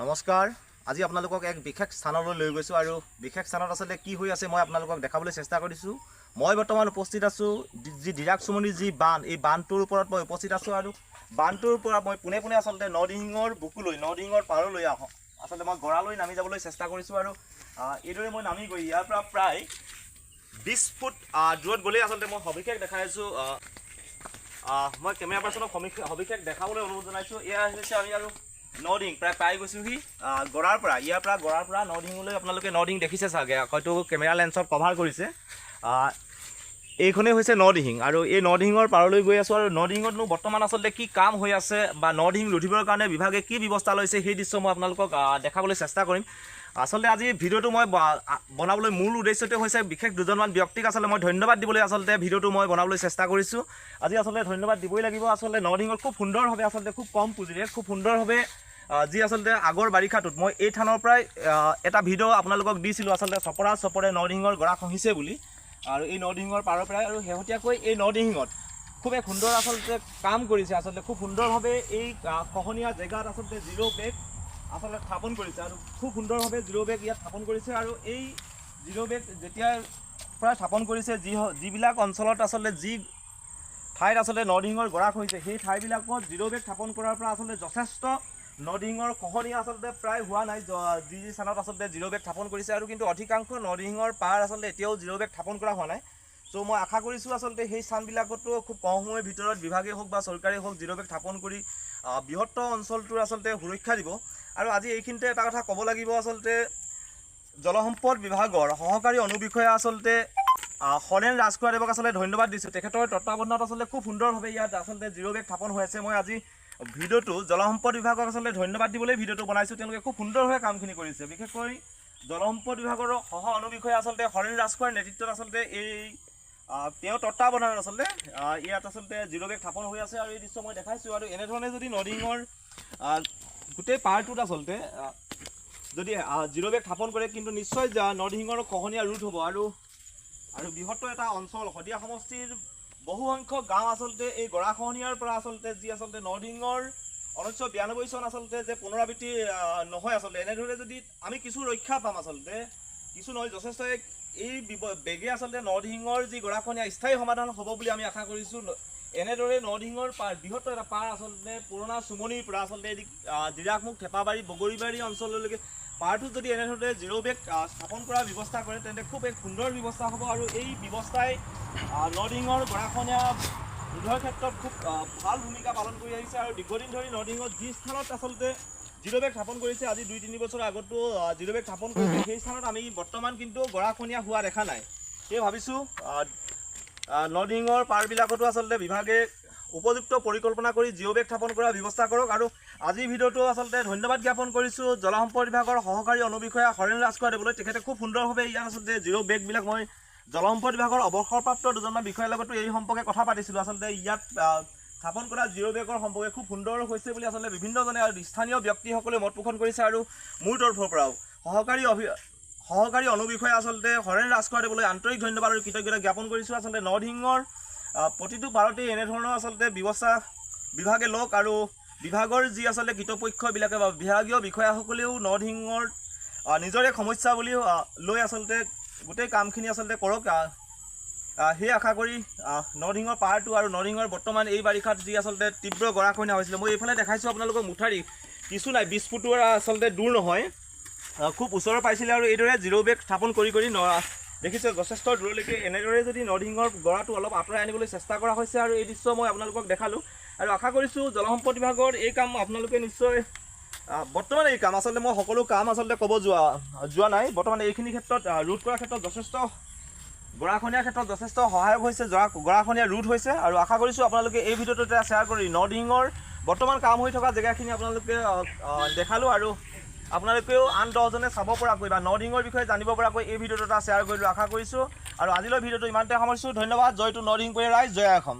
নমস্কাৰ। আজি আপোনালোকক এক বিশেষ স্থানলৈ লৈ গৈছোঁ আৰু বিশেষ স্থানত আচলতে কি হৈ আছে মই আপোনালোকক দেখাবলৈ চেষ্টা কৰিছোঁ। মই বৰ্তমান উপস্থিত আছোঁ যি ডিৰাকচুমনিৰ যি বান্ধ, এই বান্ধটোৰ ওপৰত মই উপস্থিত আছোঁ আৰু বান্ধটোৰ পৰা মই পোনে পোনে আচলতে নদিহিঙৰ বুকুলৈ, নদিহিঙৰ পাৰলৈ আচলতে মই গৰালৈ নামি যাবলৈ চেষ্টা কৰিছোঁ আৰু এইদৰে মই নামি গৈ ইয়াৰ পৰা প্ৰায় 20 ফুট দূৰত গ'লেই আচলতে মই সবিশেষ দেখাই আছোঁ। মই কেমেৰা পাৰ্চনক সবিশেষ দেখাবলৈ অনুৰোধ জনাইছোঁ। এয়া হৈছে আমি আৰু নদিং প্ৰায় পাই গৈছোঁহি গড়াৰ পৰা। ইয়াৰ পৰা গড়াৰ পৰা নদিঙলৈ আপোনালোকে নদিং দেখিছে চাগে, হয়তো কেমেৰা লেন্সত কভাৰ কৰিছে। এইখনেই হৈছে নদিহিং আৰু এই নদিহিঙৰ পাৰলৈ গৈ আছোঁ আৰু নদিহিঙতনো বৰ্তমান আচলতে কি কাম হৈ আছে বা নদিহিং ৰুধিবৰ কাৰণে বিভাগে কি ব্যৱস্থা লৈছে সেই দৃশ্য মই আপোনালোকক দেখাবলৈ চেষ্টা কৰিম। আচলতে আজি ভিডিঅ'টো মই বনাবলৈ মূল উদ্দেশ্যটো হৈছে বিশেষ দুজনমান ব্যক্তিক আচলতে মই ধন্যবাদ দিবলৈ আচলতে ভিডিঅ'টো মই বনাবলৈ চেষ্টা কৰিছোঁ। আজি আচলতে ধন্যবাদ দিবই লাগিব। আচলতে নদিহিঙত খুব সুন্দৰভাৱে আচলতে খুব কম পুঁজিৰে খুব সুন্দৰভাৱে যি আচলতে আগৰ বাৰিষাটোত মই এই থানৰ পৰাই এটা ভিডিঅ' আপোনালোকক দিছিলোঁ আচলতে চপৰে নদিহিঙৰ গৰা খহিছে বুলি, আৰু এই নদিহিঙৰ পাৰৰ পৰাই আৰু শেহতীয়াকৈ এই নদিহিঙত খুব এক সুন্দৰ আচলতে কাম কৰিছে। আচলতে খুব সুন্দৰভাৱে এই খহনীয়া জেগাত আচলতে জিৰ' বেগ আচলতে স্থাপন কৰিছে আৰু খুব সুন্দৰভাৱে জিৰ' বেগ ইয়াত স্থাপন কৰিছে। আৰু এই জিৰ' বেগ যেতিয়াৰ পৰা স্থাপন কৰিছে, যিবিলাক অঞ্চলত আচলতে যি ঠাইত আচলতে নদিহিঙৰ গৰা খহিছে সেই ঠাইবিলাকত জিৰ' বেগ স্থাপন কৰাৰ পৰা আচলতে যথেষ্ট নদিহিঙৰ খহনীয়া আচলতে প্ৰায় হোৱা নাই। যি স্থানত আচলতে জিৰ' বেগ স্থাপন কৰিছে আৰু কিন্তু অধিকাংশ নদিহিঙৰ পাৰ আচলতে এতিয়াও জিৰ' বেগ স্থাপন কৰা হোৱা নাই। চ' মই আশা কৰিছোঁ আচলতে সেই স্থানবিলাকতো খুব কম সময়ৰ ভিতৰত বিভাগেই হওক বা চৰকাৰেই হওক জিৰ' বেগ স্থাপন কৰি বৃহত্তৰ অঞ্চলটোৰ আচলতে সুৰক্ষা দিব। আৰু আজি এইখিনিতে এটা কথা ক'ব লাগিব, আচলতে জলসম্পদ বিভাগৰ সহকাৰী অনুবিষয়া আচলতে হৰেণ ৰাজখোৱাদেৱক আচলতে ধন্যবাদ দিছোঁ। তেখেতৰ তত্বাৱধানত আচলতে খুব সুন্দৰভাৱে ইয়াত আচলতে জিৰ' বেগ স্থাপন হৈ আছে। মই আজি ভিডিঅ'টো জলসম্পদ বিভাগক আচলতে ধন্যবাদ দিবলৈ ভিডিঅ'টো বনাইছোঁ। তেওঁলোকে খুব সুন্দৰভাৱে কামখিনি কৰিছে। বিশেষকৈ জলসম্পদ বিভাগৰ সহ অনুবিষয়া আচলতে হৰেণ ৰাজখোৱাৰ নেতৃত্বত আচলতে তেওঁৰ তত্বাৱধানত আচলতে ইয়াত আচলতে জিৰ' বেগ স্থাপন হৈ আছে আৰু এই দৃশ্য মই দেখাইছোঁ। আৰু এনেধৰণে যদি নদিহিঙৰ গোটেই পাৰটোত আচলতে যদি জিৰ' বেগ স্থাপন কৰে কিন্তু নিশ্চয় নদিহিঙৰ খহনীয়া ৰোধ হ'ব আৰু বৃহত্তৰ এটা অঞ্চল শদিয়া সমষ্টিৰ বহুসংখ্যক গাঁও আচলতে এই গৰাখহনীয়াৰ পৰা আচলতে যি আচলতে নদিহিঙৰ 1992 চন আচলতে যে পুনৰাবৃত্তি নহয়, আচলতে এনেদৰে যদি আমি কিছু ৰক্ষা পাম, আচলতে কিছু নহয় যথেষ্ট এই বেগে আচলতে নদিহিঙৰ যি গৰাখহনীয়া স্থায়ী সমাধান হ'ব বুলি আমি আশা কৰিছোঁ। এনেদৰে নদিহিঙৰ পাৰ বৃহত্তৰ এটা পাৰ আচলতে পুৰণা চুমনিৰ পৰা আচলতে দিৰাকমুখ থেপাবাৰী বগৰীবাৰী অঞ্চললৈকে পাৰটোত যদি এনেধৰণে জিৰ' বেগ স্থাপন কৰাৰ ব্যৱস্থা কৰে তেন্তে খুব এক সুন্দৰ ব্যৱস্থা হ'ব আৰু এই ব্যৱস্থাই নদিহিঙৰ গৰাখহনীয়া ৰোধৰ ক্ষেত্ৰত খুব ভাল ভূমিকা পালন কৰি আহিছে। আৰু দীৰ্ঘদিন ধৰি নদিহিঙত যি স্থানত আচলতে জিৰ' বেগ স্থাপন কৰিছে, আজি 2-3 বছৰ আগতো জিৰ' বেগ স্থাপন কৰিছে, সেই স্থানত আমি বৰ্তমান কিন্তু গৰাখহনীয়া হোৱা দেখা নাই। সেয়ে ভাবিছোঁ নদিহিঙৰ পাৰবিলাকতো আচলতে বিভাগে উপযুক্ত পৰিকল্পনা কৰি জিৰ' বেগ স্থাপন কৰাৰ ব্যৱস্থা কৰক। আৰু আজিৰ ভিডিঅ'টো আচলতে ধন্যবাদ জ্ঞাপন কৰিছোঁ জলসম্পদ বিভাগৰ সহকাৰী অনুবিষয়া হৰেণ ৰাজখোৱাদেৱলৈ। তেখেতে খুব সুন্দৰভাৱে ইয়াত আচলতে জিৰ' বেগবিলাক মই জলসম্পদ বিভাগৰ অৱসৰপ্ৰাপ্ত দুজনমান বিষয়াৰ লগতো এই সম্পৰ্কে কথা পাতিছিলোঁ। আচলতে ইয়াত স্থাপন কৰা জিৰ' বেগৰ সম্পৰ্কে খুব সুন্দৰ হৈছে বুলি আচলতে বিভিন্নজনে আৰু স্থানীয় ব্যক্তিসকলে মত পোষণ কৰিছে। আৰু মোৰ তৰফৰ পৰাও সহকাৰী অনুবিষয়া আচলতে হৰেণ ৰাজখোৱাদেৱলৈ আন্তৰিক ধন্যবাদ আৰু কৃতজ্ঞতা জ্ঞাপন কৰিছোঁ। আচলতে নদিহিঙৰ প্ৰতিটো পাৰতেই এনেধৰণৰ আচলতে ব্যৱস্থা বিভাগে লওক আৰু বিভাগৰ যি আচলতে কৃতপক্ষবিলাকে বা বিভাগীয় বিষয়াসকলেও নদিহিঙৰ নিজৰ এক সমস্যা বুলি লৈ আচলতে গোটেই কামখিনি আচলতে কৰক, সেই আশা কৰি নদিহিঙৰ পাৰটো আৰু নদিহিঙৰ বৰ্তমান এই বাৰিষাত যি আচলতে তীব্ৰ গৰাখহনীয়া হৈছিলে, মই এইফালে দেখাইছোঁ আপোনালোকক মুঠাৰি কিছু নাই 20 ফুটৰ আচলতে দূৰ নহয়, খুব ওচৰৰ পাইছিলে আৰু এইদৰে জিৰ' বেগ স্থাপন কৰি দেখিছে যথেষ্ট দূৰলৈকে এনেদৰে যদি নদিহিঙৰ গৰাটো অলপ আঁতৰাই আনিবলৈ চেষ্টা কৰা হৈছে আৰু এই দৃশ্য মই আপোনালোকক দেখালোঁ। আৰু আশা কৰিছোঁ জলসম্পদ বিভাগৰ এই কাম আপোনালোকে নিশ্চয় বৰ্তমান এই কাম আচলতে মই সকলো কাম আচলতে ক'ব যোৱা নাই, বৰ্তমান এইখিনি ক্ষেত্ৰত ৰোধ কৰাৰ ক্ষেত্ৰত যথেষ্ট গৰাখহনীয়াৰ ক্ষেত্ৰত যথেষ্ট সহায়ক হৈছে, গৰাখহনীয়া ৰোধ হৈছে। আৰু আশা কৰিছোঁ আপোনালোকে এই ভিডিঅ'টো এটা শ্বেয়াৰ কৰি নদিহিঙৰ বৰ্তমান কাম হৈ থকা জেগাখিনি আপোনালোকে দেখালোঁ আৰু আপোনালোকেও আন 10জনে চাব পৰাকৈ বা নদিহিঙৰ বিষয়ে জানিব পৰাকৈ এই ভিডিঅ'টো এটা শ্বেয়াৰ কৰিলোঁ আশা কৰিছোঁ। আৰু আজিলৈ ভিডিঅ'টো ইমানতে সামৰিছোঁ। ধন্যবাদ। জয়টো নদিহিং ৰাইজ, জয় অসম।